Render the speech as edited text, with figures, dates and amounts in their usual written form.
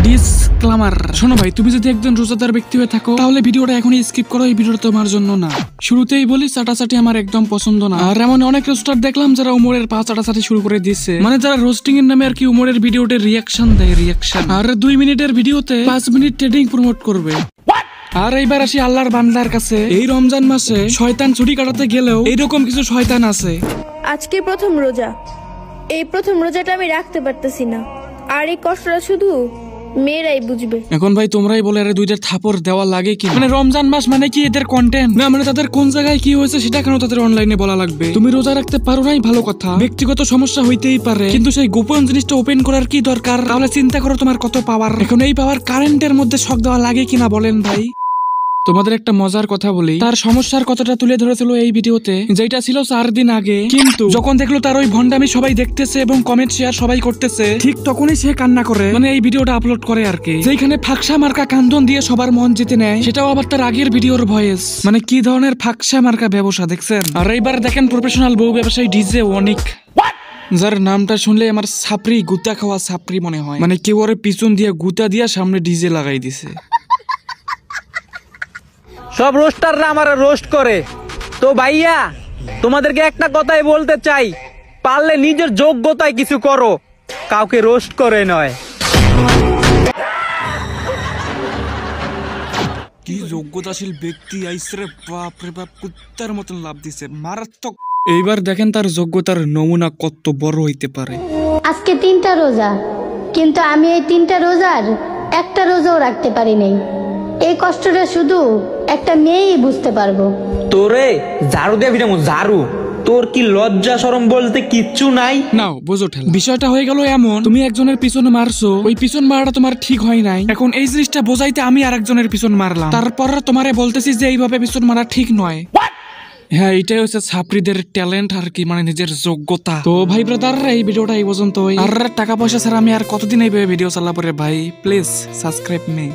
Disclaimer. শোনো ভাই, তুমি যদি একজন রোজাদার ব্যক্তি হয়ে থাকো তাহলে ভিডিওটা এখনই স্কিপ করো, এই ভিডিওটা তোমার জন্য না। শুরুতেই বলি, চাটাচাটি আমার একদম পছন্দ না। আর এমন অনেক রোস্টার দেখলাম যারা উমরের পা চাটাচাটি শুরু করে দিচ্ছে, মানে যারা রোস্টিং এর নামে আর কি উমরের ভিডিওতে রিয়াকশন দেয়, রিয়াকশন। আর 2 মিনিটের ভিডিওতে 5 মিনিট ট্রেডিং প্রমোট করবে। আর এইবার আসি আল্লাহর বান্দার কাছে। এই রমজান মাসে শয়তান ছুটি কাটাতে গেলেও এইরকম কিছু শয়তান আছে। আজকে প্রথম রোজা, এই প্রথম রোজাটা আমি রাখতে পারতেছি না, আর এই কষ্টটা শুধু মেয়েরাই বুঝবে। এখন ভাই তোমরাই বলে, আরে 2টা থাপড় দেওয়া লাগে কি? মানে রমজান মাস মানে কি এদের কন্টেন্ট না, মানে তাদের কোন জায়গায় কি হয়েছে সেটা কেন তাদের অনলাইনে বলা লাগবে? তুমি রোজা রাখতে পারো নাই, ভালো কথা, ব্যক্তিগত সমস্যা হইতেই পারে, কিন্তু সেই গোপন জিনিসটা ওপেন করার কি দরকার? তাহলে চিন্তা করো তোমার কত পাওয়ার। এখন এই পাওয়ার কারেন্টের মধ্যে শক দেওয়া লাগে কিনা বলেন ভাই? তোমাদের একটা মজার কথা বলি, তার সমস্যার কথাটা তুলে ধরেছিল এই ভিডিওতে, যেটা ছিল 4 দিন আগে। কিন্তু যখন দেখলো তার ওই ভন্ডামি সবাই দেখতেছে এবং কমেন্ট শেয়ার সবাই করতেছে, ঠিক তখনই সে কান্না করে, মানে এই ভিডিওটা আপলোড করে আর কি। যেখানে ফাঁকসা মার্কা কান্দন দিয়ে সবার মন জিতে নেয়, সেটাও আবার তার আগের ভিডিওর ভয়েস। মানে কি ধরনের ফাঁকসা মার্কা ব্যবসা দেখছেন? আর এইবার দেখেন প্রফেশনাল বউ ব্যবসায়ী ডিজে অনিক, যার নামটা শুনলে আমার ছাপরি, গুতা খাওয়া ছাপরি মনে হয়। মানে কেউ ওর পিছন দিয়ে গুতা দিয়া সামনে ডিজে লাগাই দিছে। সব রোস্টাররা আমার রোস্ট করে, তো ভাইয়া তোমাদেরকে একটা কথাই বলতে চাই, পারলে নিজের যোগ্যতায় কিছু করো, কাউকে রোস্ট করে নয়। কি যোগ্যতাশীল ব্যক্তি আইসরে, বাপ রে বাপ, কুত্তার মতন লাভ দিছে, মারাত্মক। এইবার দেখেন তার যোগ্যতার নমুনা কত বড় হইতে পারে। আজকে 3টা রোজা, কিন্তু আমি এই 3টা রোজার একটা রোজাও রাখতে পারি নাই। এই কষ্টটা শুধু একটা মেয়েই বুঝতে পারবো। তোরে ঝাড়ু দিয়ে ভিটামো, ঝাড়ু। তোর কি লজ্জা শরম বলতে কিচ্ছু নাই? নাও বোঝো ঠেলা। বিষয়টা হয়ে গেল এমন, তুমি একজনের পিছনে মারছো, ওই পিছন মারাটা তোমার ঠিক হয় নাই। এখন এই জিনিসটা বোঝাইতে আমি আরেকজনের পিছন মারলাম, তারপর তোমারে বলতেছি যে এইভাবে পিছন মারা ঠিক নয়। হ্যাঁ, এটাই হচ্ছে ছাত্রীদের ট্যালেন্ট আর কি, মানে নিজের যোগ্যতা। তো ভাই ব্রাদার, এই ভিডিওটা এই পর্যন্তই। আর টাকা পয়সা ছাড়া আমি আর কতদিন এইভাবে ভিডিও চালাবো রে ভাই? Please subscribe me.